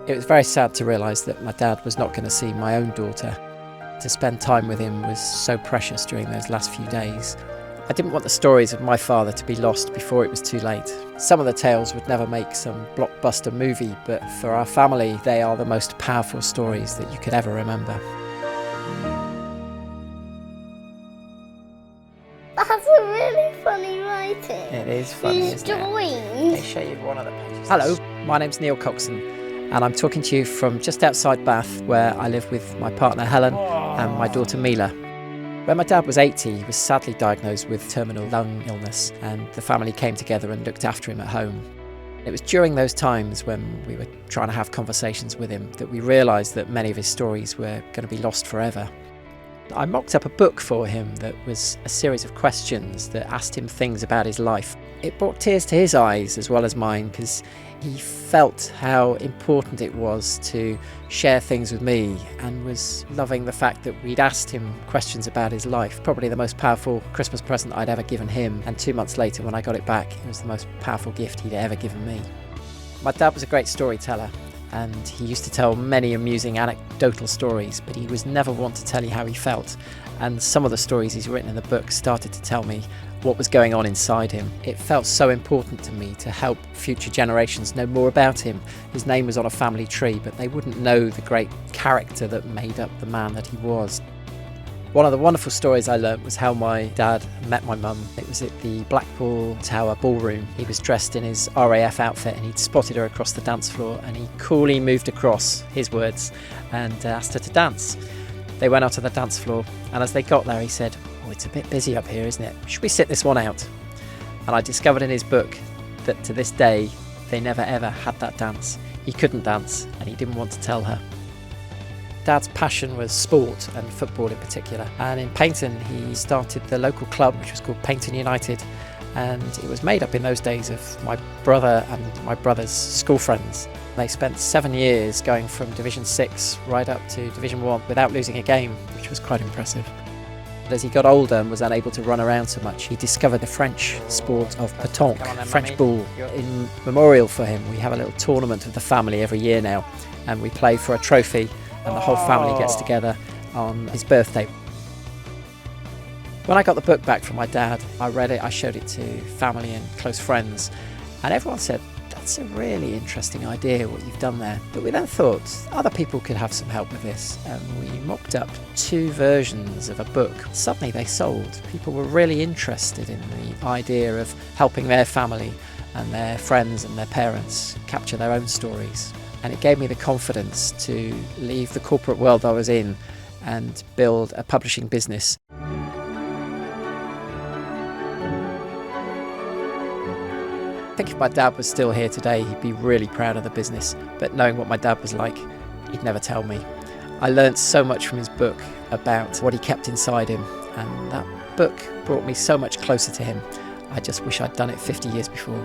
It was very sad to realise that my dad was not going to see my own daughter. To spend time with him was so precious during those last few days. I didn't want the stories of my father to be lost before it was too late. Some of the tales would never make some blockbuster movie, but for our family, they are the most powerful stories that you could ever remember. That's a really funny writing. It is funny, isn't it? Let me show you one of the pages. Hello, my name's Neil Coxon, and I'm talking to you from just outside Bath, where I live with my partner Helen and my daughter Mila. When my dad was 80, he was sadly diagnosed with terminal lung illness, and the family came together and looked after him at home. It was during those times when we were trying to have conversations with him that we realised that many of his stories were going to be lost forever. I mocked up a book for him that was a series of questions that asked him things about his life. It brought tears to his eyes as well as mine, because he felt how important it was to share things with me, and was loving the fact that we'd asked him questions about his life. Probably the most powerful Christmas present I'd ever given him, and 2 months later when I got it back, it was the most powerful gift he'd ever given me. My dad was a great storyteller, and he used to tell many amusing anecdotal stories, but he was never one to tell you how he felt. And some of the stories he's written in the book started to tell me what was going on inside him. It felt so important to me to help future generations know more about him. His name was on a family tree, but they wouldn't know the great character that made up the man that he was. One of the wonderful stories I learnt was how my dad met my mum. It was at the Blackpool Tower ballroom. He was dressed in his RAF outfit, and he'd spotted her across the dance floor, and he coolly moved across, his words, and asked her to dance. They went out to the dance floor, and as they got there he said, "Oh, it's a bit busy up here, isn't it? Should we sit this one out?" And I discovered in his book that to this day they never ever had that dance. He couldn't dance, and he didn't want to tell her. Dad's passion was sport, and football in particular, and in Paignton he started the local club which was called Paignton United, and it was made up in those days of my brother and my brother's school friends. They spent 7 years going from Division 6 right up to Division 1 without losing a game, which was quite impressive. But as he got older and was unable to run around so much, he discovered the French sport of pétanque, French ball. In memorial for him, we have a little tournament of the family every year now, and we play for a trophy, and the whole family gets together on his birthday. When I got the book back from my dad, I read it, I showed it to family and close friends, and everyone said, "That's a really interesting idea what you've done there." But we then thought other people could have some help with this, and we mocked up 2 versions of a book. Suddenly they sold. People were really interested in the idea of helping their family and their friends and their parents capture their own stories. And it gave me the confidence to leave the corporate world I was in and build a publishing business. I think if my dad was still here today, he'd be really proud of the business. But knowing what my dad was like, he'd never tell me. I learnt so much from his book about what he kept inside him, and that book brought me so much closer to him. I just wish I'd done it 50 years before.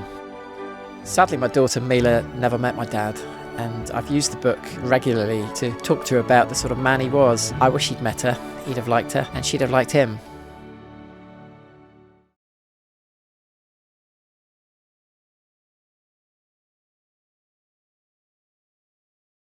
Sadly, my daughter Mila never met my dad, and I've used the book regularly to talk to her about the sort of man he was. I wish he'd met her, he'd have liked her, and she'd have liked him.